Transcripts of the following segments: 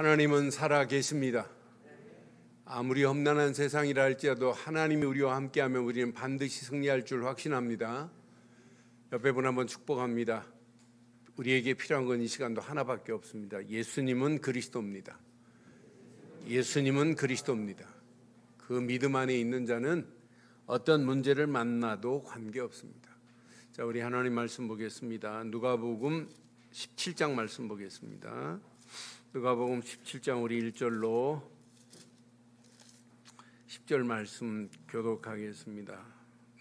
하나님은 살아 계십니다. 아무리 험난한 세상이라 할지라도 하나님이 우리와 함께하면 우리는 반드시 승리할 줄 확신합니다. 옆에 분 한번 축복합니다. 우리에게 필요한 건 이 시간도 하나밖에 없습니다. 예수님은 그리스도입니다. 예수님은 그리스도입니다. 그 믿음 안에 있는 자는 어떤 문제를 만나도 관계없습니다. 자, 우리 하나님 말씀 보겠습니다. 누가복음 17장 말씀 보겠습니다. 누가복음 17장 우리 1절로 10절 말씀 교독하겠습니다.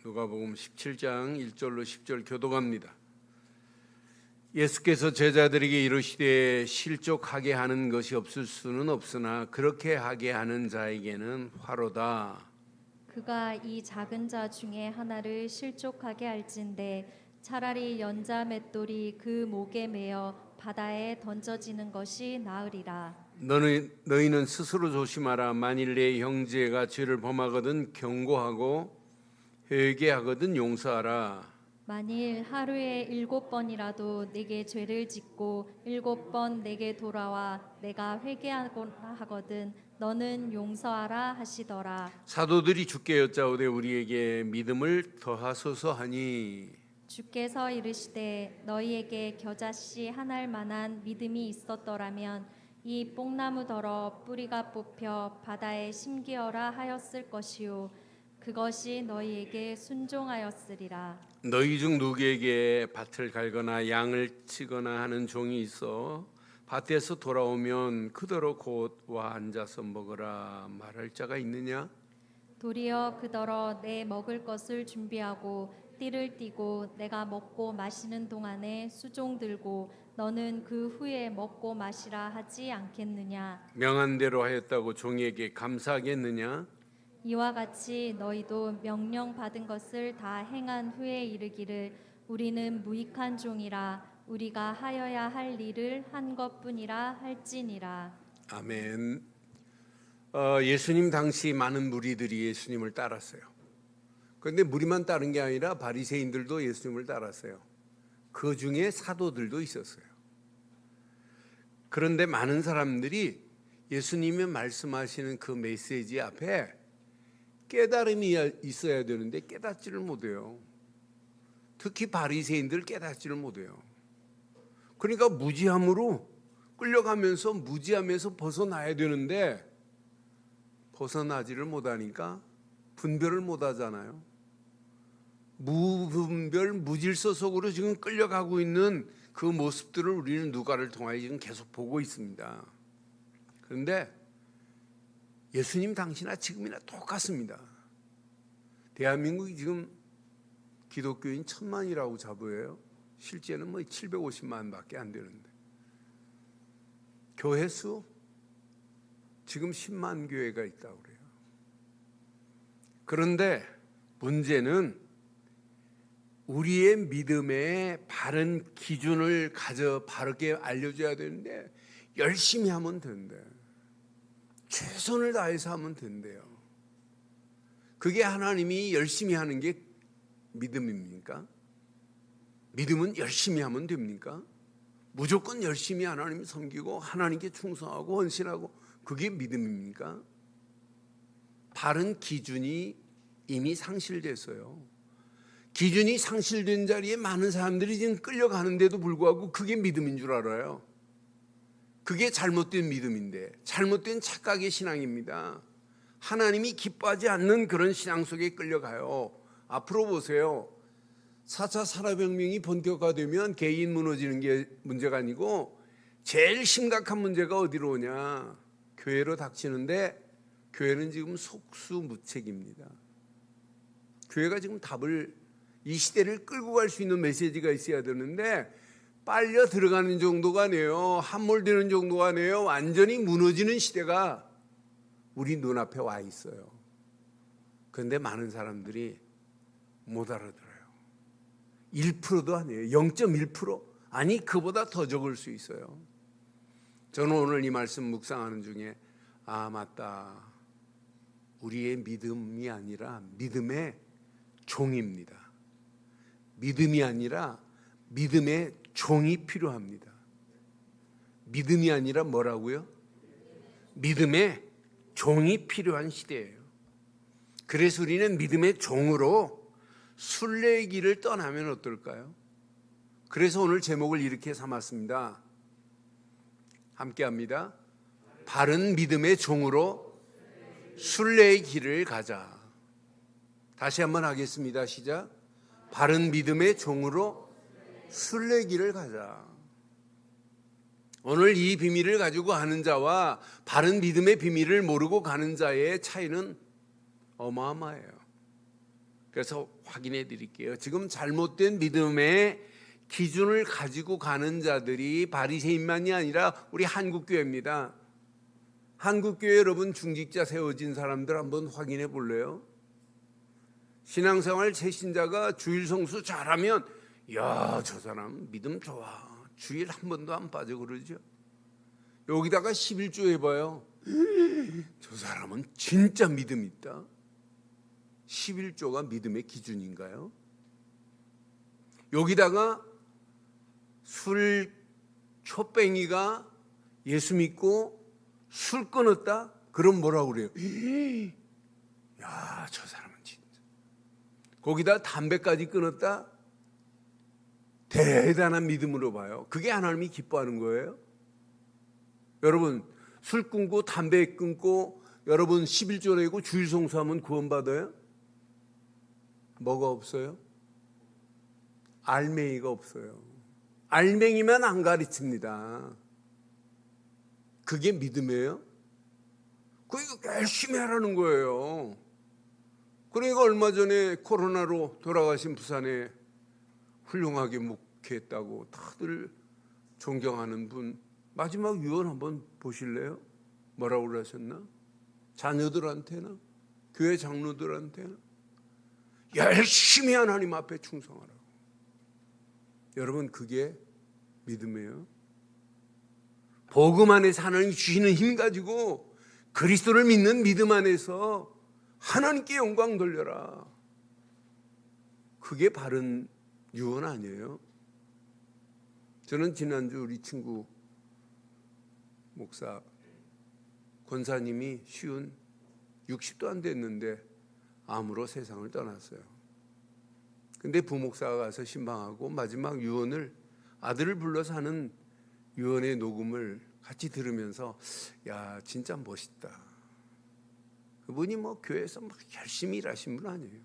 누가복음 17장 1절로 10절 교독합니다. 예수께서 제자들에게 이르시되 실족하게 하는 것이 없을 수는 없으나 그렇게 하게 하는 자에게는 화로다. 그가 이 작은 자 중에 하나를 실족하게 할진대 차라리 연자 맷돌이 그 목에 매어 바다에 던져지는 것이 나으리라. 너희는 스스로 조심하라. 만일 내 형제가 죄를 범하거든 경고하고 회개하거든 용서하라. 만일 하루에 7번이라도 내게 죄를 짓고 7번 내게 돌아와 내가 회개하거나 하거든 너는 용서하라 하시더라. 사도들이 주께 여짜오되 우리에게 믿음을 더하소서 하니 주께서 이르시되 너희에게 겨자씨 한 알 만한 믿음이 있었더라면 이 뽕나무더러 뿌리가 뽑혀 바다에 심기어라 하였을 것이요 그것이 너희에게 순종하였으리라. 너희 중 누구에게 밭을 갈거나 양을 치거나 하는 종이 있어 밭에서 돌아오면 그더러 곧 와 앉아서 먹으라 말할 자가 있느냐? 도리어 그더러 내 먹을 것을 준비하고 띠를 띠고 내가 먹고 마시는 동안에 수종 들고 너는 그 후에 먹고 마시라 하지 않겠느냐? 명한 대로 하였다고 종에게 감사하겠느냐? 이와 같이 너희도 명령 받은 것을 다 행한 후에 이르기를 우리는 무익한 종이라 우리가 하여야 할 일을 한 것뿐이라 할지니라. 아멘. 예수님 당시 많은 무리들이 예수님을 따랐어요. 그런데 무리만 따른 게 아니라 바리새인들도 예수님을 따랐어요. 그 중에 사도들도 있었어요. 그런데 많은 사람들이 예수님이 말씀하시는 그 메시지 앞에 깨달음이 있어야 되는데 깨닫지를 못해요. 특히 바리새인들 깨닫지를 못해요. 그러니까 무지함으로 끌려가면서 무지함에서 벗어나야 되는데 벗어나지를 못하니까 분별을 못하잖아요. 무분별 무질서 속으로 지금 끌려가고 있는 그 모습들을 우리는 누가를 통하여 지금 계속 보고 있습니다. 그런데 예수님 당시나 지금이나 똑같습니다. 대한민국이 지금 기독교인 1000만이라고 자부해요. 실제는 750만밖에 안 되는데 교회 수 지금 10만 교회가 있다고 그래요. 그런데 문제는 우리의 믿음의 바른 기준을 가져 바르게 알려줘야 되는데 열심히 하면 된대. 최선을 다해서 하면 된대요. 그게 하나님이 열심히 하는 게 믿음입니까? 믿음은 열심히 하면 됩니까? 무조건 열심히 하나님 섬기고 하나님께 충성하고 헌신하고 그게 믿음입니까? 바른 기준이 이미 상실됐어요. 기준이 상실된 자리에 많은 사람들이 지금 끌려가는데도 불구하고 그게 믿음인 줄 알아요. 그게 잘못된 믿음인데 잘못된 착각의 신앙입니다. 하나님이 기뻐하지 않는 그런 신앙 속에 끌려가요. 앞으로 보세요. 4차 산업혁명이 본격화되면 개인 무너지는 게 문제가 아니고 제일 심각한 문제가 어디로 오냐? 교회로 닥치는데 교회는 지금 속수무책입니다. 교회가 지금 답을 이 시대를 끌고 갈 수 있는 메시지가 있어야 되는데 빨려 들어가는 정도가 아니에요. 함몰되는 정도가 아니에요. 완전히 무너지는 시대가 우리 눈앞에 와 있어요. 그런데 많은 사람들이 못 알아들어요. 1%도 아니에요. 0.1%? 아니 그보다 더 적을 수 있어요. 저는 오늘 이 말씀 묵상하는 중에 맞다. 우리의 믿음이 아니라 믿음의 종입니다. 믿음이 아니라 믿음의 종이 필요합니다. 믿음이 아니라 뭐라고요? 믿음의 종이 필요한 시대예요. 그래서 우리는 믿음의 종으로 순례의 길을 떠나면 어떨까요? 그래서 오늘 제목을 이렇게 삼았습니다. 함께 합니다. 바른 믿음의 종으로 순례의 길을 가자. 다시 한번 하겠습니다. 시작. 바른 믿음의 종으로 순례의 길을 가자. 오늘 이 비밀을 가지고 가는 자와 바른 믿음의 비밀을 모르고 가는 자의 차이는 어마어마해요. 그래서 확인해 드릴게요. 지금 잘못된 믿음의 기준을 가지고 가는 자들이 바리새인만이 아니라 우리 한국교회입니다. 한국교회 여러분 중직자 세워진 사람들 한번 확인해 볼래요? 신앙생활 최신자가 주일 성수 잘하면 야, 저 사람 믿음 좋아. 주일 한 번도 안 빠져 그러죠. 여기다가 11조 해봐요. 저 사람은 진짜 믿음 있다. 11조가 믿음의 기준인가요? 여기다가 술 초뱅이가 예수 믿고 술 끊었다? 그럼 뭐라고 그래요? 야, 저 사람은 진짜. 거기다 담배까지 끊었다? 대단한 믿음으로 봐요. 그게 하나님이 기뻐하는 거예요. 여러분 술 끊고 담배 끊고 여러분 11조 내고 주일 성수하면 구원받아요? 뭐가 없어요? 알맹이가 없어요. 알맹이만 안 가르칩니다. 그게 믿음이에요? 그거 열심히 하라는 거예요. 그러니까 얼마 전에 코로나로 돌아가신 부산에 훌륭하게 목회했다고 다들 존경하는 분 마지막 유언 한번 보실래요? 뭐라고 그러셨나? 자녀들한테나 교회 장로들한테나 열심히 하나님 앞에 충성하라고. 여러분 그게 믿음이에요. 복음 안에서 하나님이 주시는 힘 가지고 그리스도를 믿는 믿음 안에서 하나님께 영광 돌려라. 그게 바른 유언 아니에요? 저는 지난주 우리 친구 목사 권사님이 쉬운 60도 안 됐는데 암으로 세상을 떠났어요. 근데 부목사가 가서 신방하고 마지막 유언을 아들을 불러서 하는 유언의 녹음을 같이 들으면서 야 진짜 멋있다. 그분이 뭐 교회에서 막 열심히 일하신 분 아니에요.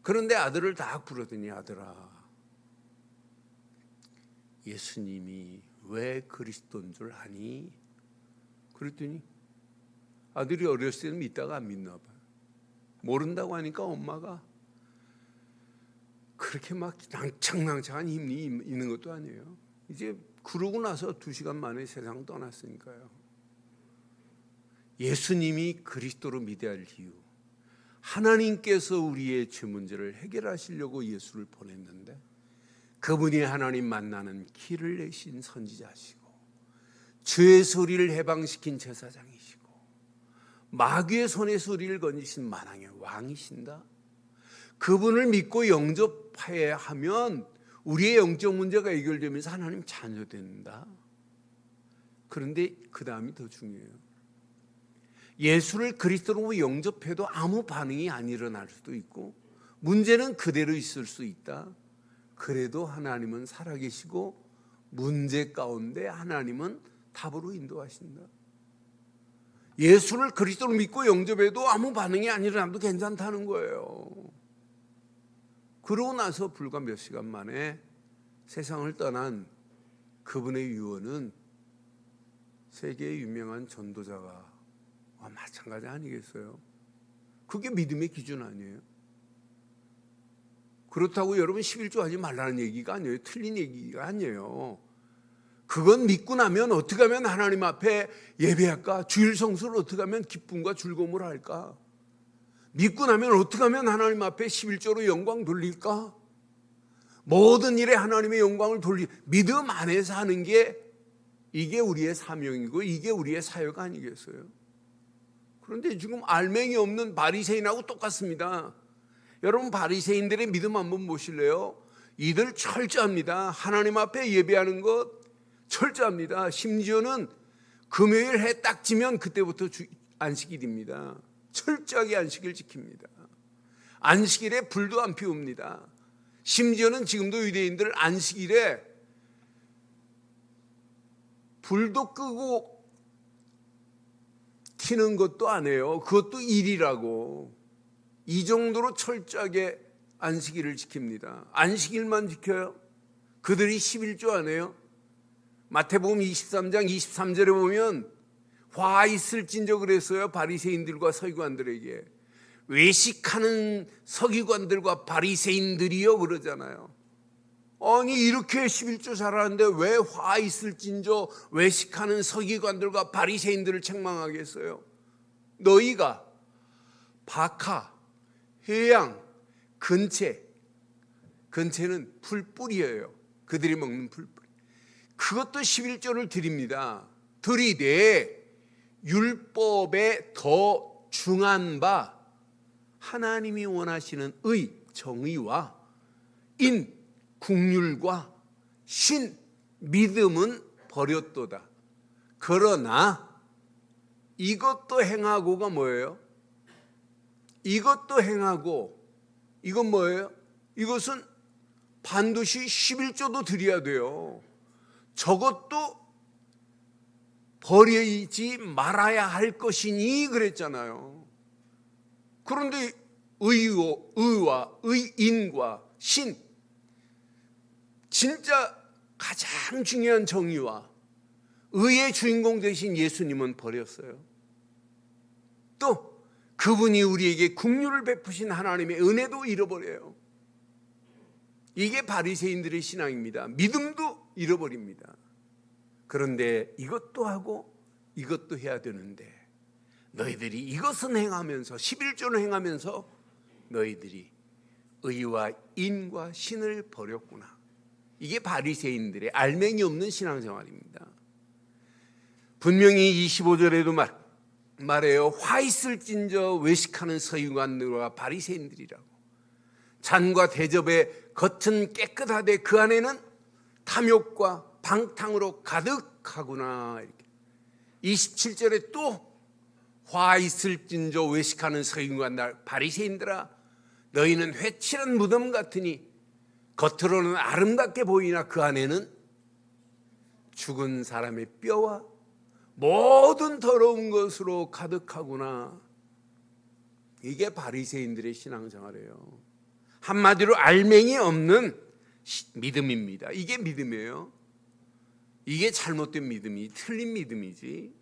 그런데 아들을 딱 부르더니 아들아 예수님이 왜 그리스도인 줄 아니? 그랬더니 아들이 어렸을 때는 믿다가 안 믿나 봐요. 모른다고 하니까 엄마가 그렇게 막 낭창낭창한 힘이 있는 것도 아니에요. 이제 그러고 나서 2시간 만에 세상 떠났으니까요. 예수님이 그리스도로 믿어야 할 이유, 하나님께서 우리의 죄 문제를 해결하시려고 예수를 보냈는데 그분이 하나님 만나는 길을 내신 선지자시고 죄의 소리를 해방시킨 제사장이시고 마귀의 손에 소리를 건지신 만왕의 왕이신다. 그분을 믿고 영접해야 하면 우리의 영적 문제가 해결되면서 하나님 자녀 된다. 그런데 그 다음이 더 중요해요. 예수를 그리스도로 영접해도 아무 반응이 안 일어날 수도 있고 문제는 그대로 있을 수 있다. 그래도 하나님은 살아계시고 문제 가운데 하나님은 답으로 인도하신다. 예수를 그리스도로 믿고 영접해도 아무 반응이 안 일어나도 괜찮다는 거예요. 그러고 나서 불과 몇 시간 만에 세상을 떠난 그분의 유언은 세계의 유명한 전도자가 마찬가지 아니겠어요? 그게 믿음의 기준 아니에요? 그렇다고 여러분 11조 하지 말라는 얘기가 아니에요. 틀린 얘기가 아니에요. 그건 믿고 나면 어떻게 하면 하나님 앞에 예배할까? 주일 성수를 어떻게 하면 기쁨과 즐거움을 할까? 믿고 나면 어떻게 하면 하나님 앞에 11조로 영광 돌릴까? 모든 일에 하나님의 영광을 믿음 안에서 하는 게 이게 우리의 사명이고 이게 우리의 사역 아니겠어요? 그런데 지금 알맹이 없는 바리새인하고 똑같습니다. 여러분 바리새인들의 믿음 한번 보실래요? 이들 철저합니다. 하나님 앞에 예배하는 것 철저합니다. 심지어는 금요일 해 딱 지면 그때부터 안식일입니다. 철저하게 안식일 지킵니다. 안식일에 불도 안 피웁니다. 심지어는 지금도 유대인들 안식일에 불도 끄고 켜는 것도 안 해요. 그것도 일이라고. 이 정도로 철저하게 안식일을 지킵니다. 안식일만 지켜요? 그들이 11조 안 해요? 마태복음 23장 23절에 보면 화 있을진저 그랬어요. 바리새인들과 서기관들에게. 외식하는 서기관들과 바리새인들이요 그러잖아요. 아니 이렇게 11조 잘하는데 왜 화 있을진저 외식하는 서기관들과 바리새인들을 책망하겠어요? 너희가 박하, 회양, 근채는 풀뿌리예요. 그들이 먹는 풀뿌리. 그것도 11조를 드립니다. 드리되 율법에 더 중한 바 하나님이 원하시는 의, 정의와 인, 국률과 신, 믿음은 버렸도다. 그러나 이것도 행하고가 뭐예요? 이것도 행하고 이건 뭐예요? 이것은 반드시 11조도 드려야 돼요. 저것도 버리지 말아야 할 것이니 그랬잖아요. 그런데 의와 의인과 신, 진짜 가장 중요한 정의와 의의 주인공 되신 예수님은 버렸어요. 또 그분이 우리에게 긍휼을 베푸신 하나님의 은혜도 잃어버려요. 이게 바리새인들의 신앙입니다. 믿음도 잃어버립니다. 그런데 이것도 하고 이것도 해야 되는데 너희들이 이것은 행하면서 11조는 행하면서 너희들이 의와 인과 신을 버렸구나. 이게 바리새인들의 알맹이 없는 신앙생활입니다. 분명히 25절에도 말해요. 화 있을진저 외식하는 서기관들과 바리새인들이라고. 잔과 대접의 겉은 깨끗하되 그 안에는 탐욕과 방탕으로 가득하구나. 이렇게. 27절에 또 화 있을진저 외식하는 서기관들 바리새인들아 너희는 회칠한 무덤 같으니 겉으로는 아름답게 보이나 그 안에는 죽은 사람의 뼈와 모든 더러운 것으로 가득하구나. 이게 바리새인들의 신앙생활이에요. 한마디로 알맹이 없는 믿음입니다. 이게 믿음이에요. 이게 잘못된 믿음이 틀린 믿음이지.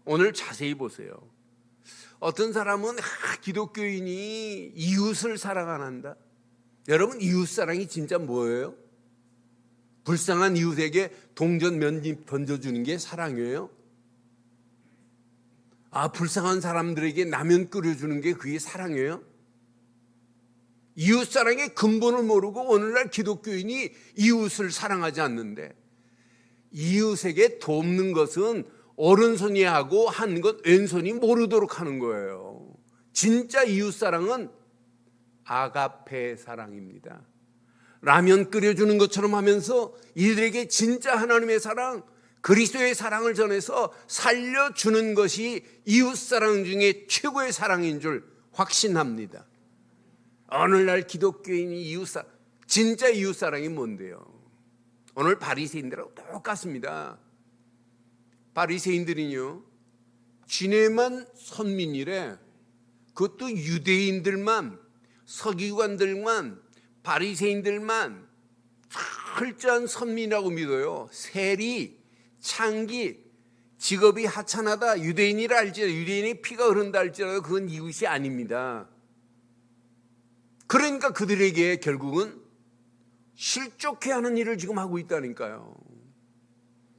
오늘 자세히 보세요. 어떤 사람은 기독교인이 이웃을 사랑 안 한다. 여러분 이웃사랑이 진짜 뭐예요? 불쌍한 이웃에게 동전 면집 던져주는 게 사랑이에요? 불쌍한 사람들에게 라면 끓여주는 게 그게 사랑이에요? 이웃사랑의 근본을 모르고 오늘날 기독교인이 이웃을 사랑하지 않는데 이웃에게 돕는 것은 오른손이 하고 한 것 왼손이 모르도록 하는 거예요. 진짜 이웃사랑은 아가페 사랑입니다. 라면 끓여주는 것처럼 하면서 이들에게 진짜 하나님의 사랑, 그리스도의 사랑을 전해서 살려주는 것이 이웃사랑 중에 최고의 사랑인 줄 확신합니다. 오늘날 기독교인이 진짜 이웃사랑이 뭔데요? 오늘 바리새인들하고 똑같습니다. 바리새인들은요, 지네만 선민이래. 그것도 유대인들만, 서기관들만, 바리새인들만 철저한 선민이라고 믿어요. 세리, 창기, 직업이 하찮하다, 유대인이라 할지라도, 유대인의 피가 흐른다 할지라도 그건 이웃이 아닙니다. 그러니까 그들에게 결국은 실족해 하는 일을 지금 하고 있다니까요.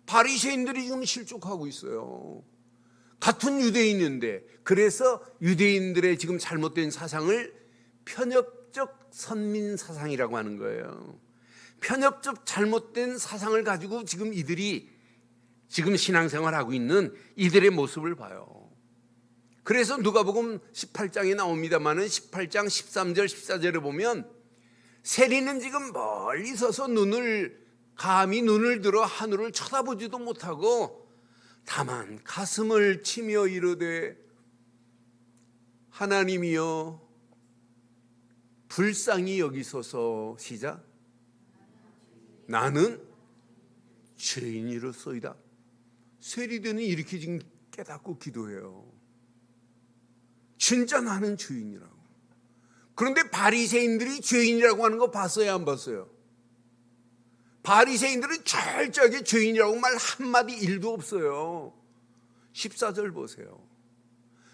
바리새인들이 지금 실족하고 있어요. 같은 유대인인데, 그래서 유대인들의 지금 잘못된 사상을 편협적 선민 사상이라고 하는 거예요. 편협적 잘못된 사상을 가지고 지금 이들이 지금 신앙생활하고 있는 이들의 모습을 봐요. 그래서 누가복음 18장에 나옵니다마는 18장 13절 14절에 보면 세리는 지금 멀리 서서 감히 눈을 들어 하늘을 쳐다보지도 못하고 다만 가슴을 치며 이르되 하나님이여 불쌍히 여기소서. 시작. 나는 죄인이로소이다. 세리들은 이렇게 지금 깨닫고 기도해요. 진짜 나는 죄인이라고. 그런데 바리새인들이 죄인이라고 하는 거 봤어요, 안 봤어요? 바리새인들은 철저하게 죄인이라고 말 한마디 일도 없어요. 14절 보세요.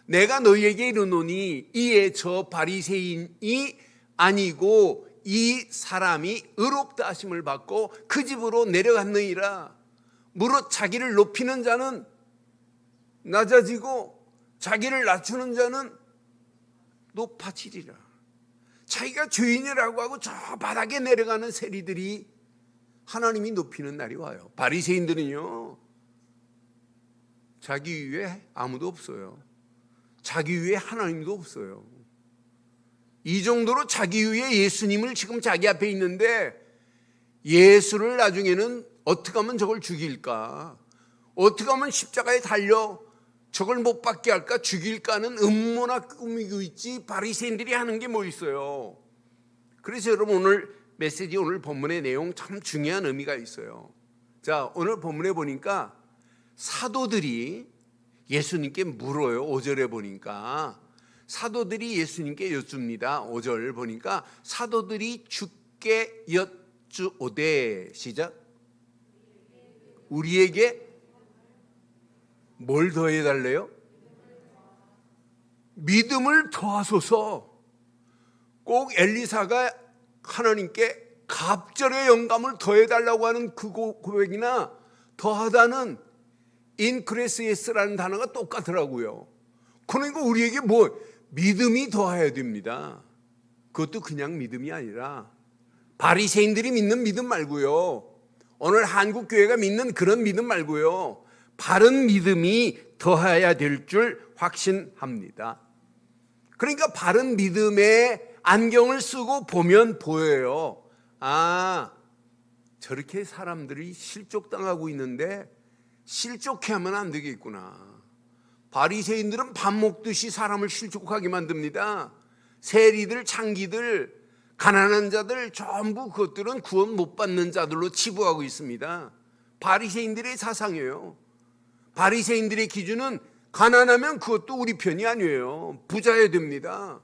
내가 너희에게 이르노니 이에 저 바리새인이 아니고 이 사람이 의롭다 하심을 받고 그 집으로 내려갔느니라. 무릇 자기를 높이는 자는 낮아지고 자기를 낮추는 자는 높아지리라. 자기가 죄인이라고 하고 저 바닥에 내려가는 세리들이 하나님이 높이는 날이 와요. 바리새인들은요, 자기 위에 아무도 없어요. 자기 위에 하나님도 없어요. 이 정도로 자기 위에 예수님을 지금 자기 앞에 있는데 예수를 나중에는 어떻게 하면 저걸 죽일까? 어떻게 하면 십자가에 달려 저걸 못 받게 할까? 죽일까는 음모나 꾸미고 있지 바리새인들이 하는 게 뭐 있어요? 그래서 여러분 오늘 메시지, 오늘 본문의 내용 참 중요한 의미가 있어요. 자, 오늘 본문에 보니까 사도들이 예수님께 물어요. 5절에 보니까 사도들이 예수님께 여쭙니다. 5절 보니까 사도들이 주께 여쭈오되. 시작. 우리에게 뭘 더해달래요? 믿음을 더하소서. 꼭 엘리사가 하나님께 갑절의 영감을 더해달라고 하는 그 고백이나 더하다는 인크레스에스라는 단어가 똑같더라고요. 그러니까 우리에게 뭐 믿음이 더해야 됩니다. 그것도 그냥 믿음이 아니라 바리새인들이 믿는 믿음 말고요, 오늘 한국 교회가 믿는 그런 믿음 말고요, 바른 믿음이 더해야 될 줄 확신합니다. 그러니까 바른 믿음의 안경을 쓰고 보면 보여요. 아, 저렇게 사람들이 실족당하고 있는데 실족해하면 안 되겠구나. 바리새인들은 밥 먹듯이 사람을 실족하게 만듭니다. 세리들, 창기들, 가난한 자들 전부 그것들은 구원 못 받는 자들로 치부하고 있습니다. 바리새인들의 사상이에요. 바리새인들의 기준은 가난하면 그것도 우리 편이 아니에요. 부자여야 됩니다.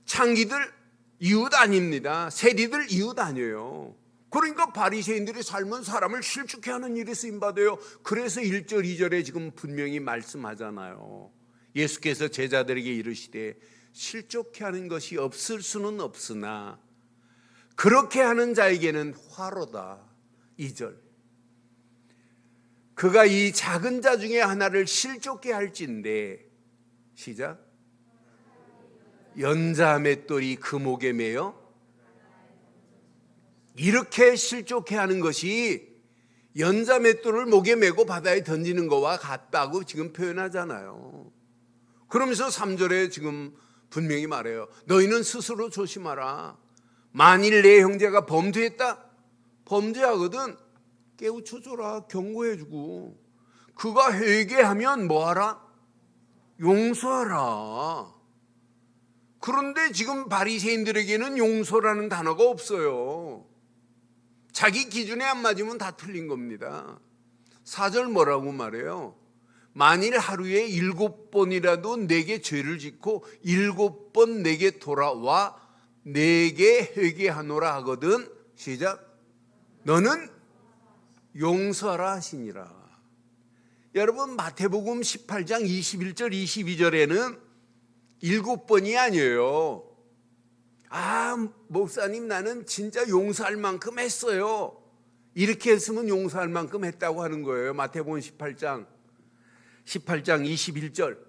창기들 이웃 아닙니다. 세리들 이웃 아니에요. 그러니까 바리새인들의 삶은 사람을 실족해 하는 일에 쓰임받아요. 그래서 1절 2절에 지금 분명히 말씀하잖아요. 예수께서 제자들에게 이르시되 실족해 하는 것이 없을 수는 없으나 그렇게 하는 자에게는 화로다. 2절. 그가 이 작은 자 중에 하나를 실족해 할진대. 시작. 연자 맷돌이 그 목에 매여 이렇게 실족해 하는 것이 연자 맷돌을 목에 메고 바다에 던지는 것과 같다고 지금 표현하잖아요. 그러면서 3절에 지금 분명히 말해요. 너희는 스스로 조심하라. 만일 내 형제가 범죄했다, 범죄하거든 깨우쳐줘라, 경고해주고, 그가 회개하면 뭐하라? 용서하라. 그런데 지금 바리새인들에게는 용서라는 단어가 없어요. 자기 기준에 안 맞으면 다 틀린 겁니다. 4절 뭐라고 말해요? 만일 하루에 7번이라도 내게 죄를 짓고 7번 내게 돌아와 내게 회개하노라 하거든. 시작. 너는 용서하라 하시니라. 여러분 마태복음 18장 21절 22절에는 7번이 아니에요. 아, 목사님 나는 진짜 용서할 만큼 했어요. 이렇게 했으면 용서할 만큼 했다고 하는 거예요. 마태복음 18장 21절.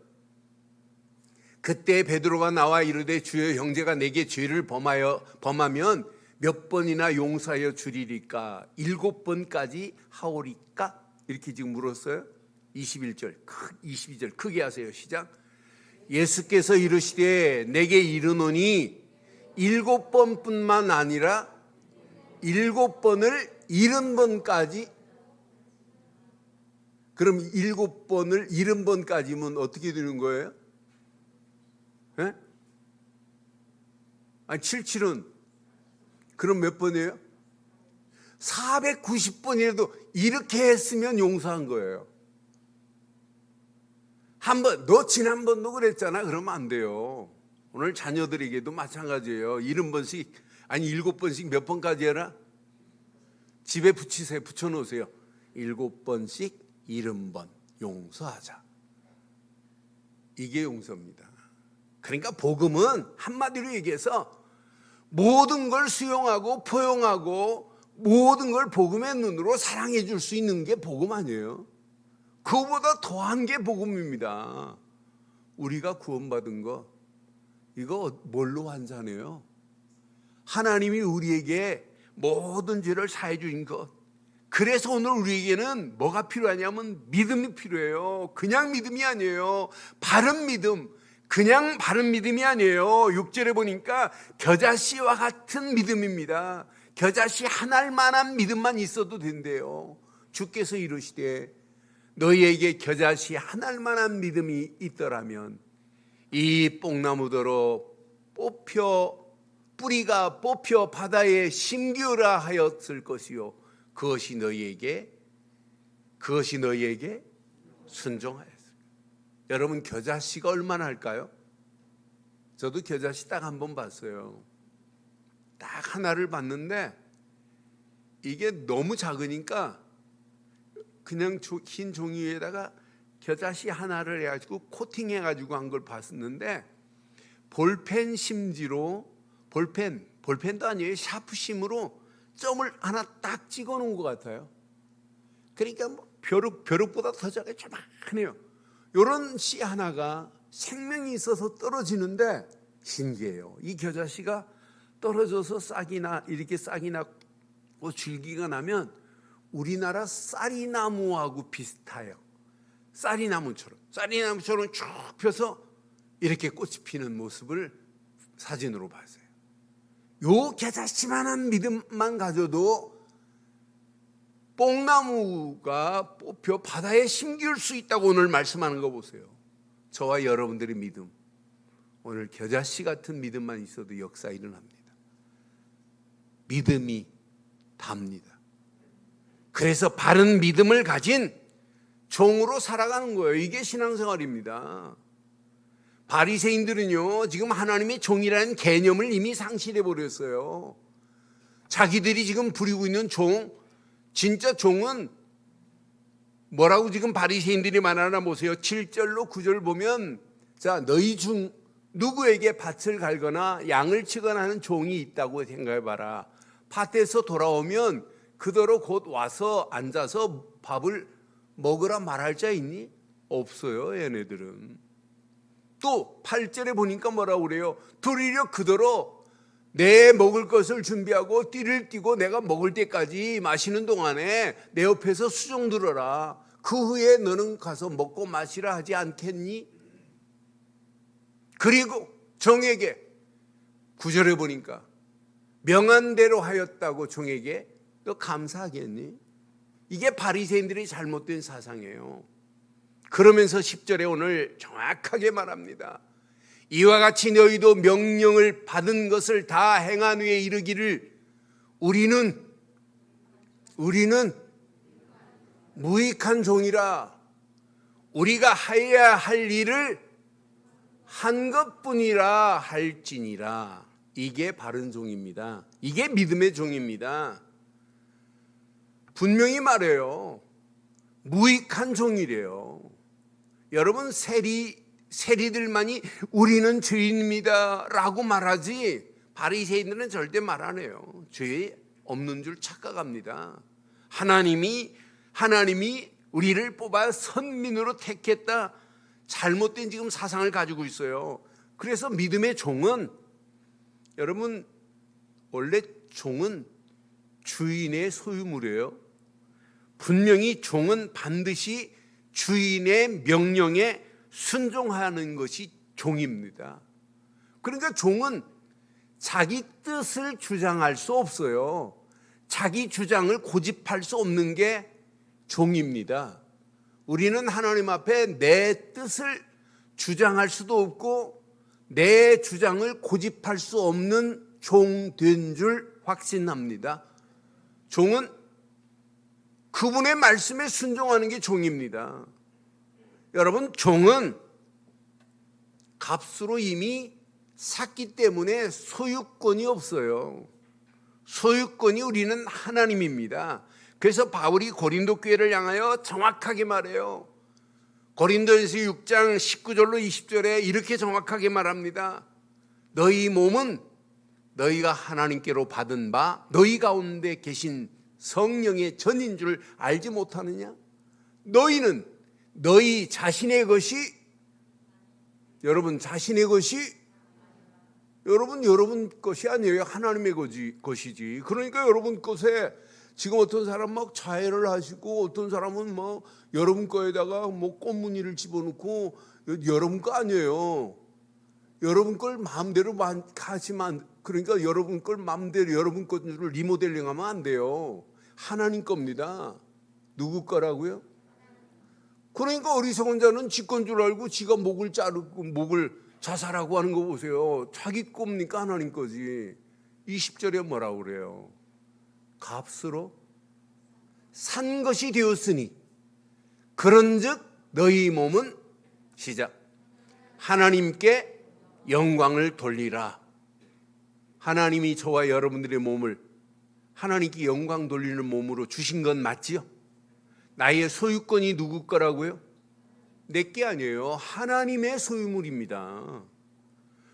그때 베드로가 나와 이르되 주여 형제가 내게 죄를 범하면 몇 번이나 용서하여 주리리까? 7번까지 하오리까? 이렇게 지금 물었어요. 22절 크게 하세요. 시작. 예수께서 이르시되 내게 이르노니 7번뿐만 아니라 7번을 70번까지 그럼 7번을 70번까지면 어떻게 되는 거예요? 예? 아니 77은 그럼 몇 번이에요? 490번이라도 이렇게 했으면 용서한 거예요. 한 번, 너 지난번도 그랬잖아. 그러면 안 돼요. 오늘 자녀들에게도 마찬가지예요. 70번씩, 아니 7번씩 몇 번까지 해라? 집에 붙이세요. 붙여놓으세요. 7번씩 70번 용서하자. 이게 용서입니다. 그러니까 복음은 한마디로 얘기해서 모든 걸 수용하고 포용하고 모든 걸 복음의 눈으로 사랑해 줄 수 있는 게 복음 아니에요. 그거보다 더한 게 복음입니다. 우리가 구원받은 거 이거 뭘로 환산해요? 하나님이 우리에게 모든 죄를 사해 주신 것. 그래서 오늘 우리에게는 뭐가 필요하냐면 믿음이 필요해요. 그냥 믿음이 아니에요. 바른 믿음. 그냥 바른 믿음이 아니에요. 6절에 보니까 겨자씨와 같은 믿음입니다. 겨자씨 한 알만한 믿음만 있어도 된대요. 주께서 이르시되 너희에게 겨자씨 한 알만한 믿음이 있더라면 이 뽕나무더러 뿌리가 뽑혀 바다에 심기우라 하였을 것이요 그것이 너희에게 순종하였습니다. 여러분 겨자씨가 얼마나 할까요? 저도 겨자씨 딱 한 번 봤어요. 딱 하나를 봤는데 이게 너무 작으니까 그냥 흰 종이 위에다가 겨자씨 하나를 해가지고 코팅해가지고 한 걸 봤었는데 볼펜 심지로 볼펜도 아니에요. 샤프심으로 점을 하나 딱 찍어놓은 것 같아요. 그러니까 뭐 벼룩보다 더 작게 조만해요. 이런 씨 하나가 생명이 있어서 떨어지는데 신기해요. 이 겨자씨가 떨어져서 싹이 나고 줄기가 나면 우리나라 쌀이나무하고 비슷해요. 쌀이나무처럼 쭉 펴서 이렇게 꽃이 피는 모습을 사진으로 봤어요. 요 겨자씨만한 믿음만 가져도 뽕나무가 뽑혀 바다에 심기울 수 있다고 오늘 말씀하는 거 보세요. 저와 여러분들의 믿음, 오늘 겨자씨 같은 믿음만 있어도 역사 일어납니다. 믿음이 답니다. 그래서 바른 믿음을 가진 종으로 살아가는 거예요. 이게 신앙생활입니다. 바리새인들은요 지금 하나님의 종이라는 개념을 이미 상실해 버렸어요. 자기들이 지금 부리고 있는 종, 진짜 종은 뭐라고 지금 바리새인들이 말하나 보세요. 7절로 9절 보면 자 너희 중 누구에게 밭을 갈거나 양을 치거나 하는 종이 있다고 생각해 봐라. 밭에서 돌아오면 그대로 곧 와서 앉아서 밥을 먹으라 말할 자 있니? 없어요. 얘네들은. 또 8절에 보니까 뭐라고 그래요? 도리어 그대로 내 먹을 것을 준비하고 띠를 띠고 내가 먹을 때까지 마시는 동안에 내 옆에서 수종 들어라. 그 후에 너는 가서 먹고 마시라 하지 않겠니? 그리고 종에게 9절에 보니까 명한 대로 하였다고 종에게 너 감사하겠니? 이게 바리새인들의 잘못된 사상이에요. 그러면서 10절에 오늘 정확하게 말합니다. 이와 같이 너희도 명령을 받은 것을 다 행한 후에 이르기를 우리는 무익한 종이라 우리가 하여야 할 일을 한 것뿐이라 할지니라. 이게 바른 종입니다. 이게 믿음의 종입니다. 분명히 말해요. 무익한 종이래요. 여러분 세리들만이 우리는 죄인입니다 라고 말하지 바리새인들은 절대 말 안 해요. 죄 없는 줄 착각합니다. 하나님이 우리를 뽑아 선민으로 택했다. 잘못된 지금 사상을 가지고 있어요. 그래서 믿음의 종은 여러분 원래 종은 주인의 소유물이에요. 분명히 종은 반드시 주인의 명령에 순종하는 것이 종입니다. 그러니까 종은 자기 뜻을 주장할 수 없어요. 자기 주장을 고집할 수 없는 게 종입니다. 우리는 하나님 앞에 내 뜻을 주장할 수도 없고 내 주장을 고집할 수 없는 종 된 줄 확신합니다. 종은 그분의 말씀에 순종하는 게 종입니다. 여러분, 종은 값으로 이미 샀기 때문에 소유권이 없어요. 소유권이 우리는 하나님입니다. 그래서 바울이 고린도 교회를 향하여 정확하게 말해요. 고린도전서 6장 19절로 20절에 이렇게 정확하게 말합니다. 너희 몸은 너희가 하나님께로 받은 바 너희 가운데 계신 성령의 전인 줄 알지 못하느냐? 너희는 너희 자신의 것이, 여러분 자신의 것이 여러분 것이 아니에요. 하나님의 것이지. 그러니까 여러분 것에 지금 어떤 사람 막 자해를 하시고 어떤 사람은 뭐 여러분 거에다가 뭐 꽃무늬를 집어넣고 여러분 거 아니에요. 여러분 걸 마음대로 하지만, 그러니까 여러분 걸 마음대로 여러분 것을 리모델링하면 안 돼요. 하나님 겁니다. 누구 거라고요? 그러니까 어리석은 자는 지 건 줄 알고 지가 목을 자르고 목을 자살하고 하는 거 보세요. 자기 겁니까? 하나님 거지. 20절에 뭐라고 그래요? 값으로 산 것이 되었으니 그런즉 너희 몸은 시작 하나님께 영광을 돌리라. 하나님이 저와 여러분들의 몸을 하나님께 영광 돌리는 몸으로 주신 건 맞지요? 나의 소유권이 누구 거라고요? 내게 아니에요. 하나님의 소유물입니다.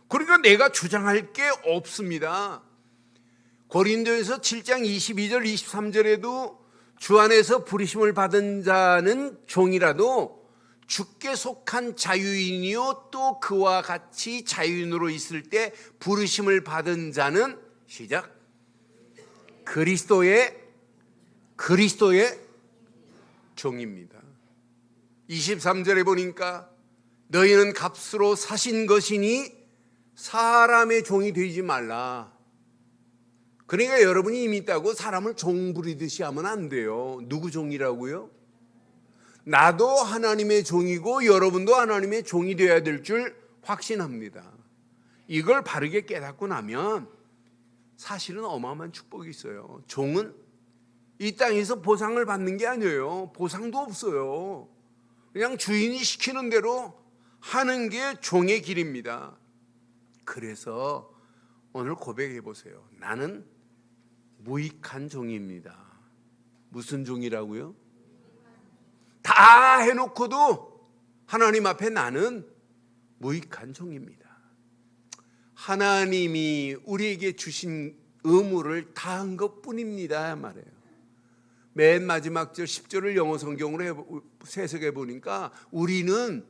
그러니까 내가 주장할 게 없습니다. 고린도에서 7장 22절 23절에도 주 안에서 부르심을 받은 자는 종이라도 주께 속한 자유인이요 또 그와 같이 자유인으로 있을 때 부르심을 받은 자는 시작 그리스도의 종입니다. 23절에 보니까 너희는 값으로 사신 것이니 사람의 종이 되지 말라. 그러니까 여러분이 힘이 있다고 사람을 종 부리듯이 하면 안 돼요. 누구 종이라고요? 나도 하나님의 종이고 여러분도 하나님의 종이 되어야 될 줄 확신합니다. 이걸 바르게 깨닫고 나면 사실은 어마어마한 축복이 있어요. 종은 이 땅에서 보상을 받는 게 아니에요. 보상도 없어요. 그냥 주인이 시키는 대로 하는 게 종의 길입니다. 그래서 오늘 고백해 보세요. 나는 무익한 종입니다. 무슨 종이라고요? 다 해놓고도 하나님 앞에 나는 무익한 종입니다. 하나님이 우리에게 주신 의무를 다한 것뿐입니다 말이에요. 맨 마지막 절 10절을 영어 성경으로 해석해 보니까 우리는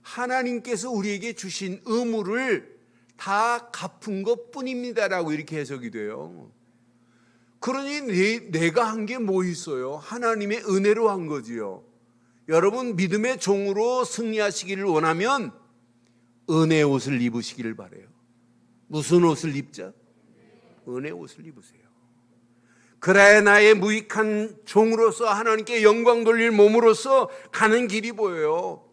하나님께서 우리에게 주신 의무를 다 갚은 것뿐입니다라고 이렇게 해석이 돼요. 그러니 내가 한 게 뭐 있어요? 하나님의 은혜로 한 거지요. 여러분 믿음의 종으로 승리하시기를 원하면 은혜 옷을 입으시기를 바라요. 무슨 옷을 입자? 은혜 옷을 입으세요. 그래야 나의 무익한 종으로서 하나님께 영광 돌릴 몸으로서 가는 길이 보여요.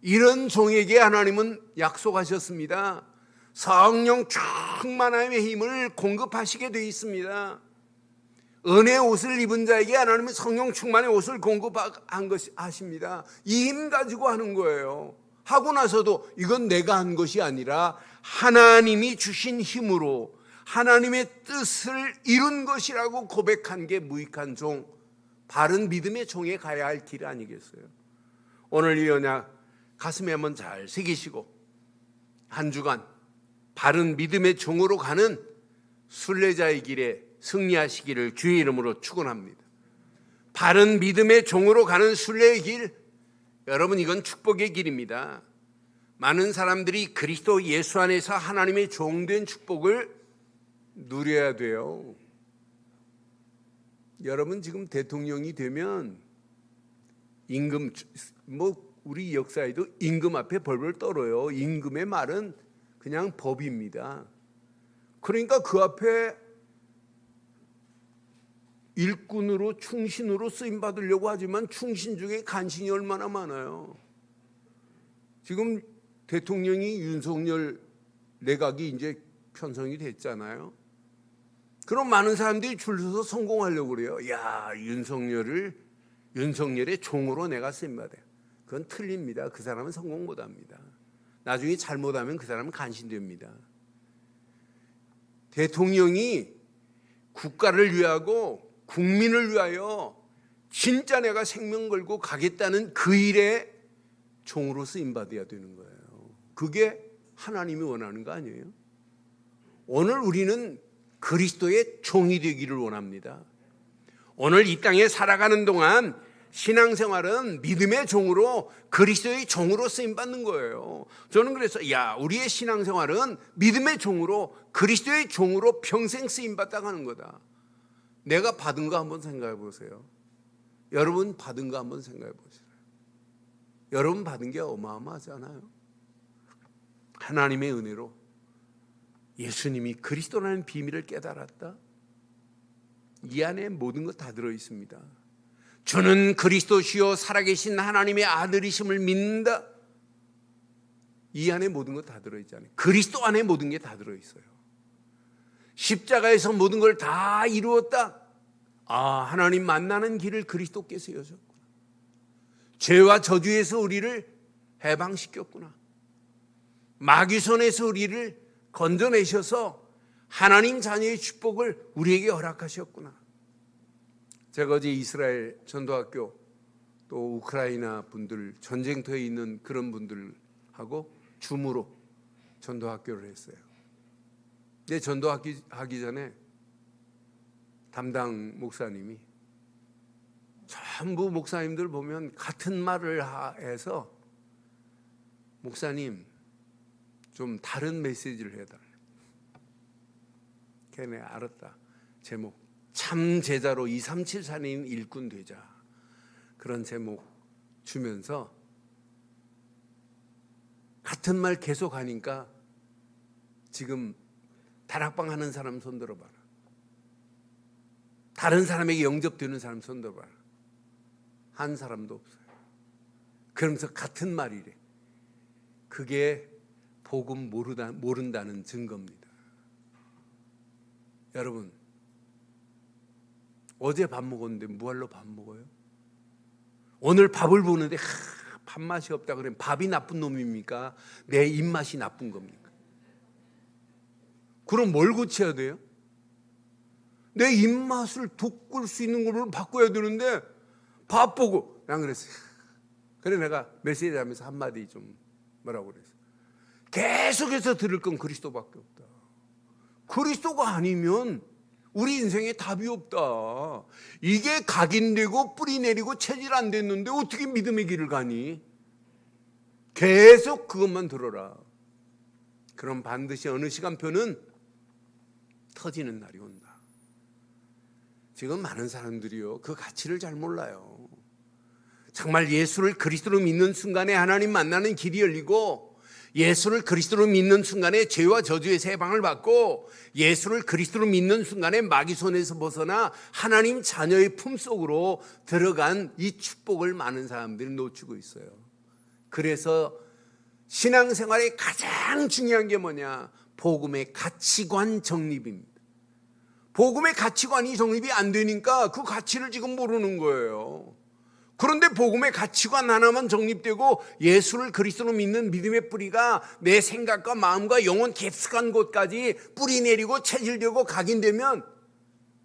이런 종에게 하나님은 약속하셨습니다. 성령 충만함의 힘을 공급하시게 되어 있습니다. 은혜 옷을 입은 자에게 하나님은 성령 충만의 옷을 공급한 것이 하십니다. 이 힘 가지고 하는 거예요. 하고 나서도 이건 내가 한 것이 아니라 하나님이 주신 힘으로 하나님의 뜻을 이룬 것이라고 고백한 게 무익한 종, 바른 믿음의 종에 가야 할 길 아니겠어요? 오늘 이 언약 가슴에 한번 잘 새기시고 한 주간 바른 믿음의 종으로 가는 순례자의 길에 승리하시기를 주의 이름으로 축원합니다. 바른 믿음의 종으로 가는 순례의 길, 여러분 이건 축복의 길입니다. 많은 사람들이 그리스도 예수 안에서 하나님의 종된 축복을 누려야 돼요. 여러분 지금 대통령이 되면 임금, 우리 역사에도 임금 앞에 벌벌 떨어요. 임금의 말은 그냥 법입니다. 그러니까 그 앞에 일꾼으로 충신으로 쓰임 받으려고 하지만 충신 중에 간신이 얼마나 많아요. 지금 대통령이 윤석열 내각이 이제 편성이 됐잖아요. 그럼 많은 사람들이 줄 서서 성공하려고 그래요. 야, 윤석열의 종으로 내가 쓰임 받아요. 그건 틀립니다. 그 사람은 성공 못합니다. 나중에 잘못하면 그 사람은 간신됩니다. 대통령이 국가를 위하고 국민을 위하여 진짜 내가 생명 걸고 가겠다는 그 일에 종으로 쓰임 받아야 되는 거예요. 그게 하나님이 원하는 거 아니에요? 오늘 우리는 그리스도의 종이 되기를 원합니다. 오늘 이 땅에 살아가는 동안 신앙생활은 믿음의 종으로 그리스도의 종으로 쓰임 받는 거예요. 저는 그래서 우리의 신앙생활은 믿음의 종으로 그리스도의 종으로 평생 쓰임 받다 가는 거다. 내가 받은 거 한번 생각해 보세요. 여러분 받은 거 한번 생각해 보세요. 여러분 받은 게 어마어마하잖아요. 하나님의 은혜로 예수님이 그리스도라는 비밀을 깨달았다. 이 안에 모든 것 다 들어 있습니다. 주는 그리스도시요 살아계신 하나님의 아들이심을 믿는다. 이 안에 모든 것 다 들어 있잖아요. 그리스도 안에 모든 게 다 들어 있어요. 십자가에서 모든 걸 다 이루었다. 하나님 만나는 길을 그리스도께서 여셨구나. 죄와 저주에서 우리를 해방시켰구나. 마귀 손에서 우리를 건져내셔서 하나님 자녀의 축복을 우리에게 허락하셨구나. 제가 어제 이스라엘 전도학교 또 우크라이나 분들 전쟁터에 있는 그런 분들하고 줌으로 전도학교를 했어요. 근데 전도하기 전에 담당 목사님이 전부 목사님들 보면 같은 말을 해서 목사님 좀 다른 메시지를 해달래. 걔네 알았다. 제목 참 제자로 2374님 일꾼 되자. 그런 제목 주면서 같은 말 계속 하니까 지금 다락방 하는 사람 손 들어봐라. 다른 사람에게 영접되는 사람 손 들어봐라. 한 사람도 없어요. 그러면서 같은 말이래. 그게 복음 모른다는 증거입니다. 여러분 어제 밥 먹었는데 무할로 밥 먹어요? 오늘 밥을 보는데 밥맛이 없다 그러면 밥이 나쁜 놈입니까? 내 입맛이 나쁜 겁니까? 그럼 뭘 고쳐야 돼요? 내 입맛을 돋굴 수 있는 걸 바꿔야 되는데 밥 보고 난 그랬어요. 그래 내가 메시지 하면서 한마디 좀 뭐라고 그랬어요. 계속해서 들을 건 그리스도밖에 없다. 그리스도가 아니면 우리 인생에 답이 없다. 이게 각인되고 뿌리 내리고 체질 안 됐는데 어떻게 믿음의 길을 가니? 계속 그것만 들어라. 그럼 반드시 어느 시간표는 터지는 날이 온다. 지금 많은 사람들이요 그 가치를 잘 몰라요. 정말 예수를 그리스도로 믿는 순간에 하나님 만나는 길이 열리고 예수를 그리스도로 믿는 순간에 죄와 저주에서 해방을 받고 예수를 그리스도로 믿는 순간에 마귀 손에서 벗어나 하나님 자녀의 품속으로 들어간 이 축복을 많은 사람들이 놓치고 있어요. 그래서 신앙생활의 가장 중요한 게 뭐냐? 복음의 가치관 정립입니다. 복음의 가치관이 정립이 안 되니까 그 가치를 지금 모르는 거예요. 그런데 복음의 가치관 하나만 정립되고 예수를 그리스도로 믿는 믿음의 뿌리가 내 생각과 마음과 영혼 깊숙한 곳까지 뿌리 내리고 체질되고 각인되면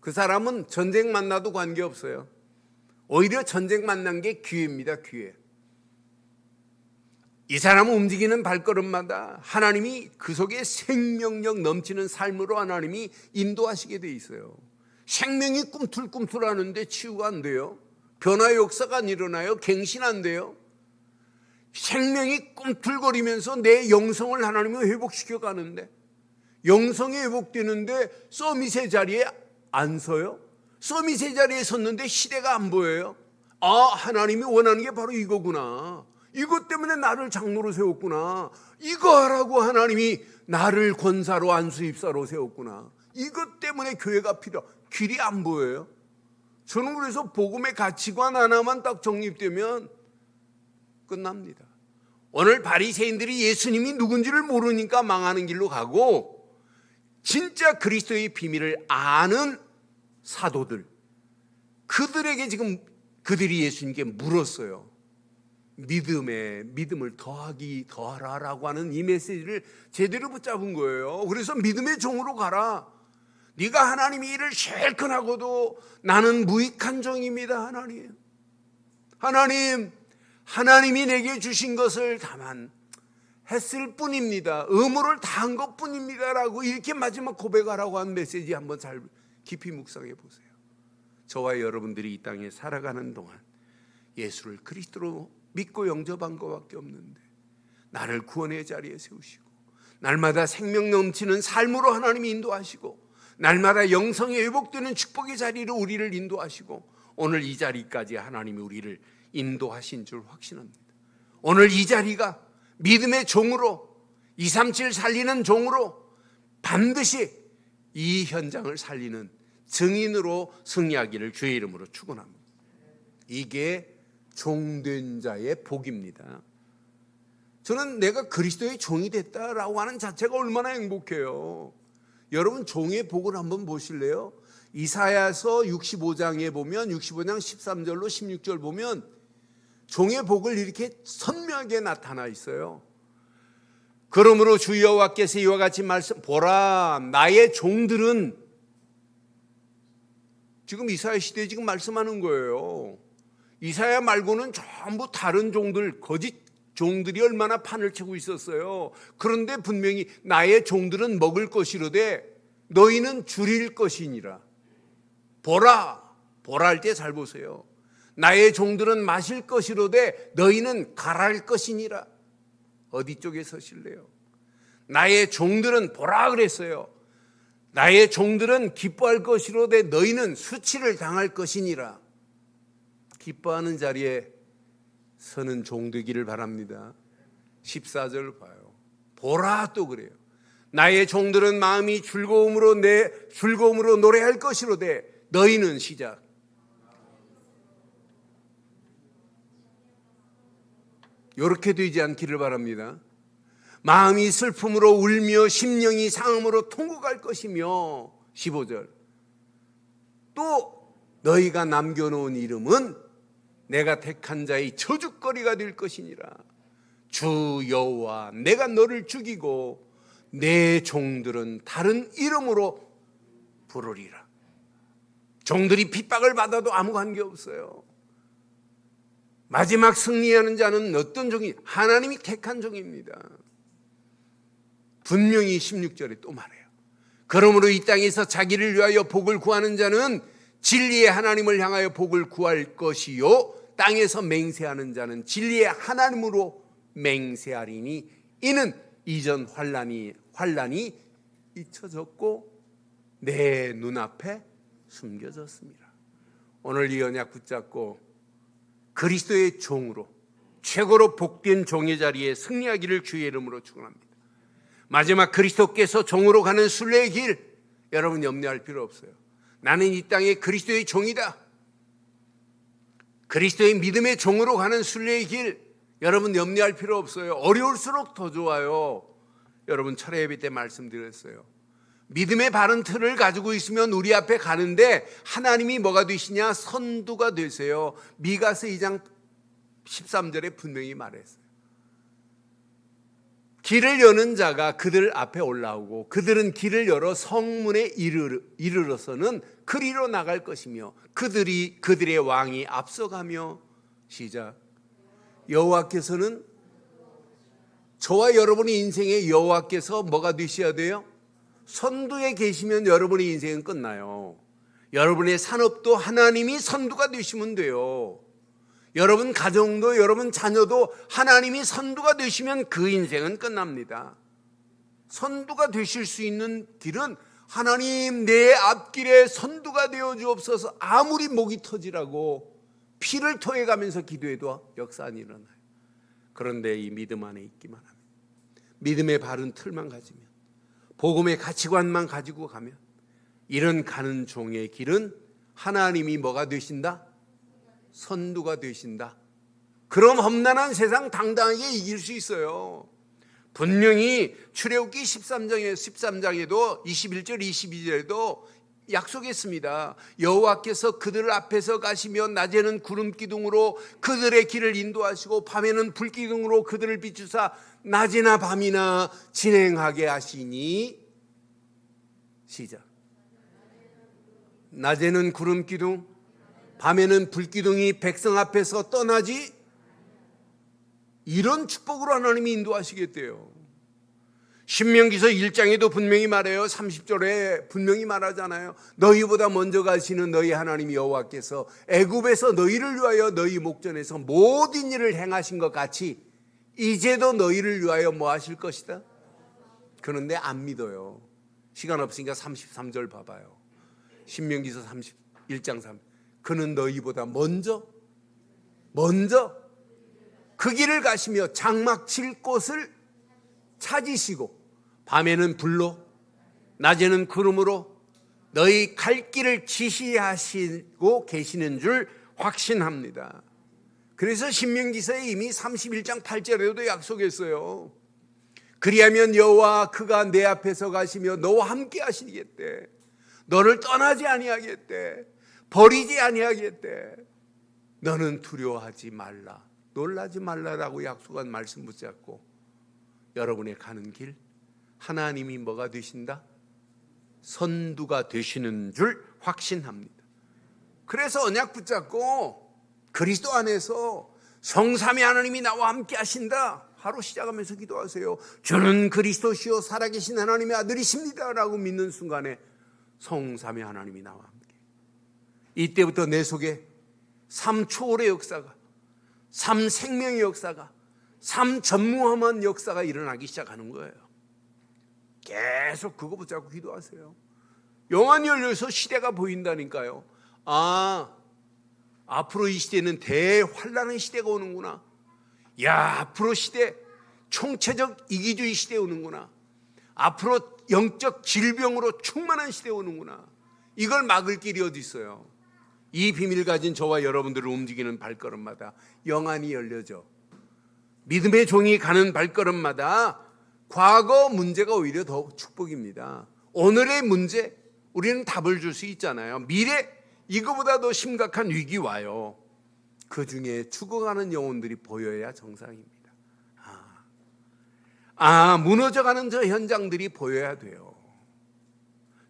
그 사람은 전쟁 만나도 관계없어요. 오히려 전쟁 만난 게 기회입니다. 기회. 이 사람은 움직이는 발걸음마다 하나님이 그 속에 생명력 넘치는 삶으로 하나님이 인도하시게 돼 있어요. 생명이 꿈틀꿈틀하는데 치유가 안 돼요. 변화의 역사가 안 일어나요. 갱신 안 돼요. 생명이 꿈틀거리면서 내 영성을 하나님이 회복시켜 가는데 영성이 회복되는데 서밋의 자리에 안 서요. 서밋의 자리에 섰는데 시대가 안 보여요. 하나님이 원하는 게 바로 이거구나. 이것 때문에 나를 장로로 세웠구나. 이거 하라고 하나님이 나를 권사로 안수입사로 세웠구나. 이것 때문에 교회가 길이 안 보여요. 저는 그래서 복음의 가치관 하나만 딱 정립되면 끝납니다. 오늘 바리새인들이 예수님이 누군지를 모르니까 망하는 길로 가고, 진짜 그리스도의 비밀을 아는 사도들, 그들에게 지금 그들이 예수님께 물었어요. 믿음을 더하라라고 하는 이 메시지를 제대로 붙잡은 거예요. 그래서 믿음의 종으로 가라. 네가 하나님의 일을 실컷 하고도 나는 무익한 종입니다. 하나님이 내게 주신 것을 다만 했을 뿐입니다. 의무를 다한 것뿐입니다라고 이렇게 마지막 고백하라고 한 메시지 한번 잘 깊이 묵상해 보세요. 저와 여러분들이 이 땅에 살아가는 동안 예수를 그리스도로 믿고 영접한 것밖에 없는데, 나를 구원의 자리에 세우시고 날마다 생명 넘치는 삶으로 하나님이 인도하시고, 날마다 영성이 회복되는 축복의 자리로 우리를 인도하시고, 오늘 이 자리까지 하나님이 우리를 인도하신 줄 확신합니다. 오늘 이 자리가 믿음의 종으로, 237 살리는 종으로 반드시 이 현장을 살리는 증인으로 승리하기를 주의 이름으로 축원합니다. 이게 종된 자의 복입니다. 저는 내가 그리스도의 종이 됐다라고 하는 자체가 얼마나 행복해요. 여러분, 종의 복을 한번 보실래요? 이사야서 65장에 보면, 65장 13절로 16절 보면 종의 복을 이렇게 선명하게 나타나 있어요. 그러므로 주 여호와께서 이와 같이 보라, 나의 종들은, 지금 이사야 시대에 지금 말씀하는 거예요. 이사야 말고는 전부 다른 종들, 거짓 종들이 얼마나 판을 치고 있었어요. 그런데 분명히 나의 종들은 먹을 것이로되 너희는 줄일 것이니라. 보라 할 때 잘 보세요. 나의 종들은 마실 것이로되 너희는 갈할 것이니라. 어디 쪽에 서실래요? 나의 종들은 보라 그랬어요. 나의 종들은 기뻐할 것이로되 너희는 수치를 당할 것이니라. 기뻐하는 자리에 서는 종 되기를 바랍니다. 14절 봐요. 보라 또 그래요. 나의 종들은 마음이 즐거움으로 노래할 것이로되 너희는 시작. 이렇게 되지 않기를 바랍니다. 마음이 슬픔으로 울며 심령이 상함으로 통곡할 것이며, 15절. 또 너희가 남겨놓은 이름은 내가 택한 자의 저주거리가 될 것이니라. 주 여호와 내가 너를 죽이고 내 종들은 다른 이름으로 부르리라. 종들이 핍박을 받아도 아무 관계없어요. 마지막 승리하는 자는 어떤 종이? 하나님이 택한 종입니다. 분명히 16절에 또 말해요. 그러므로 이 땅에서 자기를 위하여 복을 구하는 자는 진리의 하나님을 향하여 복을 구할 것이요, 땅에서 맹세하는 자는 진리의 하나님으로 맹세하리니 이는 이전 환난이 잊혀졌고 내 눈앞에 숨겨졌습니다. 오늘 이 언약 붙잡고 그리스도의 종으로, 최고로 복된 종의 자리에 승리하기를 주의 이름으로 축원합니다. 마지막 그리스도께서 종으로 가는 순례의 길, 여러분 염려할 필요 없어요. 나는 이 땅에 그리스도의 종이다. 그리스도의 믿음의 종으로 가는 순례의 길, 여러분 염려할 필요 없어요. 어려울수록 더 좋아요. 여러분 철회 예배 때 말씀드렸어요. 믿음의 바른 틀을 가지고 있으면 우리 앞에 가는데 하나님이 뭐가 되시냐? 선두가 되세요. 미가서 2장 13절에 분명히 말했어요. 길을 여는 자가 그들 앞에 올라오고 그들은 길을 열어 성문에 이르러서는 그리로 나갈 것이며 그들의 왕이 앞서가며, 시작. 여호와께서는, 저와 여러분의 인생에 여호와께서 뭐가 되셔야 돼요? 선두에 계시면 여러분의 인생은 끝나요. 여러분의 산업도 하나님이 선두가 되시면 돼요. 여러분 가정도, 여러분 자녀도 하나님이 선두가 되시면 그 인생은 끝납니다. 선두가 되실 수 있는 길은 하나님 내 앞길에 선두가 되어 주옵소서. 아무리 목이 터지라고 피를 토해가면서 기도해도 역사 안 일어나요. 그런데 이 믿음 안에 있기만 합니다. 믿음의 바른 틀만 가지면, 복음의 가치관만 가지고 가면, 이런 가는 종의 길은 하나님이 뭐가 되신다? 선두가 되신다. 그럼 험난한 세상 당당하게 이길 수 있어요. 분명히 출애굽기 13장에도 21절 22절에도 약속했습니다. 여호와께서 그들 앞에서 가시며 낮에는 구름 기둥으로 그들의 길을 인도하시고 밤에는 불 기둥으로 그들을 비추사 낮이나 밤이나 진행하게 하시니. 시작. 낮에는 구름 기둥, 밤에는 불 기둥이 백성 앞에서 떠나지. 이런 축복으로 하나님이 인도하시겠대요. 신명기서 1장에도 분명히 말해요. 30절에 분명히 말하잖아요. 너희보다 먼저 가시는 너희 하나님 여호와께서 애굽에서 너희를 위하여 너희 목전에서 모든 일을 행하신 것 같이 이제도 너희를 위하여 뭐 하실 것이다. 그런데 안 믿어요. 시간 없으니까 33절 봐봐요. 신명기서 31장 3. 그는 너희보다 먼저 그 길을 가시며 장막 칠 곳을 찾으시고 밤에는 불로 낮에는 구름으로 너희 갈 길을 지시하시고 계시는 줄 확신합니다. 그래서 신명기서에 이미 31장 8절에도 약속했어요. 그리하면 여호와 그가 내 앞에서 가시며 너와 함께 하시겠대. 너를 떠나지 아니하겠대. 버리지 아니하겠대. 너는 두려워하지 말라. 놀라지 말라라고 약속한 말씀 붙잡고 여러분의 가는 길 하나님이 뭐가 되신다? 선두가 되시는 줄 확신합니다. 그래서 언약 붙잡고 그리스도 안에서 성삼위 하나님이 나와 함께 하신다. 바로 시작하면서 기도하세요. 저는 그리스도시요 살아계신 하나님의 아들이십니다 라고 믿는 순간에 성삼위 하나님이 나와 함께. 이때부터 내 속에 삶 초월의 역사가, 삶 생명의 역사가, 삶 전무함한 역사가 일어나기 시작하는 거예요. 계속 그거 붙잡고 기도하세요. 영안이 열려서 시대가 보인다니까요. 앞으로 이 시대는 대환란의 시대가 오는구나. 앞으로 시대 총체적 이기주의 시대 오는구나. 앞으로 영적 질병으로 충만한 시대 오는구나. 이걸 막을 길이 어디 있어요? 이 비밀 가진 저와 여러분들을 움직이는 발걸음마다 영안이 열려져. 믿음의 종이 가는 발걸음마다 과거 문제가 오히려 더 축복입니다. 오늘의 문제 우리는 답을 줄 수 있잖아요. 미래 이거보다 더 심각한 위기 와요. 그 중에 죽어가는 영혼들이 보여야 정상입니다. 무너져가는 저 현장들이 보여야 돼요.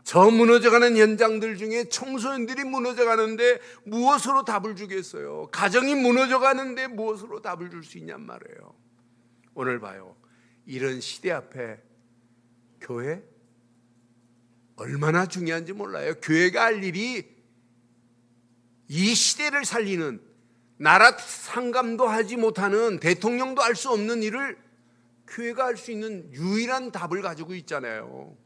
저 무너져가는 현장들 중에 청소년들이 무너져가는데 무엇으로 답을 주겠어요? 가정이 무너져가는데 무엇으로 답을 줄 수 있냔 말이에요. 오늘 봐요. 이런 시대 앞에 교회 얼마나 중요한지 몰라요. 교회가 할 일이 이 시대를 살리는, 나라 상감도 하지 못하는, 대통령도 할 수 없는 일을 교회가 할 수 있는 유일한 답을 가지고 있잖아요.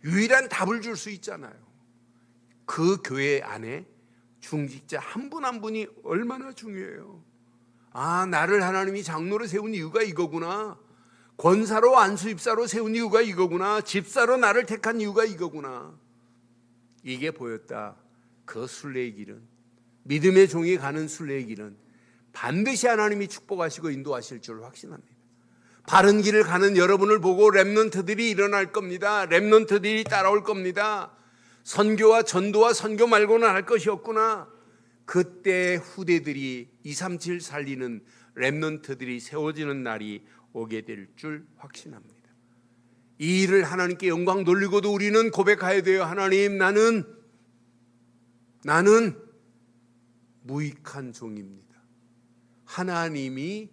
유일한 답을 줄 수 있잖아요. 그 교회 안에 중직자 한 분 한 분이 얼마나 중요해요. 나를 하나님이 장로로 세운 이유가 이거구나. 권사로 안수입사로 세운 이유가 이거구나. 집사로 나를 택한 이유가 이거구나. 이게 보였다. 그 순례의 길은, 믿음의 종이 가는 순례의 길은 반드시 하나님이 축복하시고 인도하실 줄 확신합니다. 바른 길을 가는 여러분을 보고 렘넌트들이 일어날 겁니다. 렘넌트들이 따라올 겁니다. 선교와 전도와 선교 말고는 할 것이 없구나. 그때 후대들이 237 살리는 렘넌트들이 세워지는 날이 오게 될 줄 확신합니다. 이 일을 하나님께 영광 돌리고도 우리는 고백해야 돼요. 하나님, 나는 무익한 종입니다. 하나님이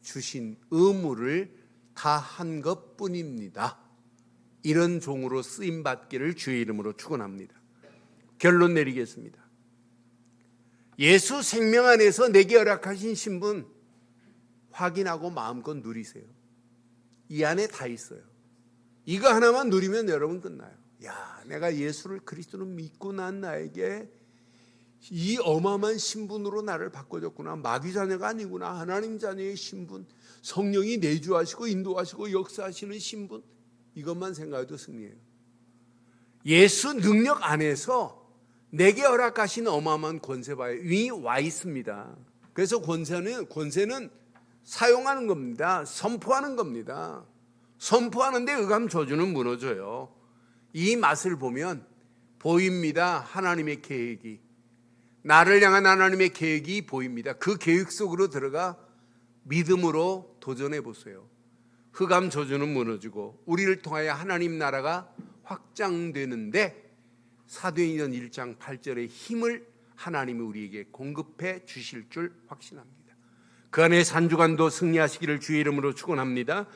주신 의무를 다 한 것뿐입니다. 이런 종으로 쓰임받기를 주의 이름으로 축원합니다. 결론 내리겠습니다. 예수 생명 안에서 내게 허락하신 신분 확인하고 마음껏 누리세요. 이 안에 다 있어요. 이거 하나만 누리면 여러분 끝나요. 내가 예수를 그리스도로 믿고 난 나에게 이 어마어마한 신분으로 나를 바꿔줬구나. 마귀 자녀가 아니구나. 하나님 자녀의 신분, 성령이 내주하시고 인도하시고 역사하시는 신분, 이것만 생각해도 승리해요. 예수 능력 안에서 내게 허락하신 어마어마한 권세 봐요. 위 와 있습니다. 그래서 권세는 사용하는 겁니다. 선포하는 겁니다. 선포하는데 의감저주는 무너져요. 이 맛을 보면 보입니다. 하나님의 계획이. 나를 향한 하나님의 계획이 보입니다. 그 계획 속으로 들어가 믿음으로 도전해 보세요. 흑암저주는 무너지고 우리를 통하여 하나님 나라가 확장되는데 사도행전 1장 8절의 힘을 하나님이 우리에게 공급해 주실 줄 확신합니다. 그 안에 산주간도 승리하시기를 주의 이름으로 축원합니다.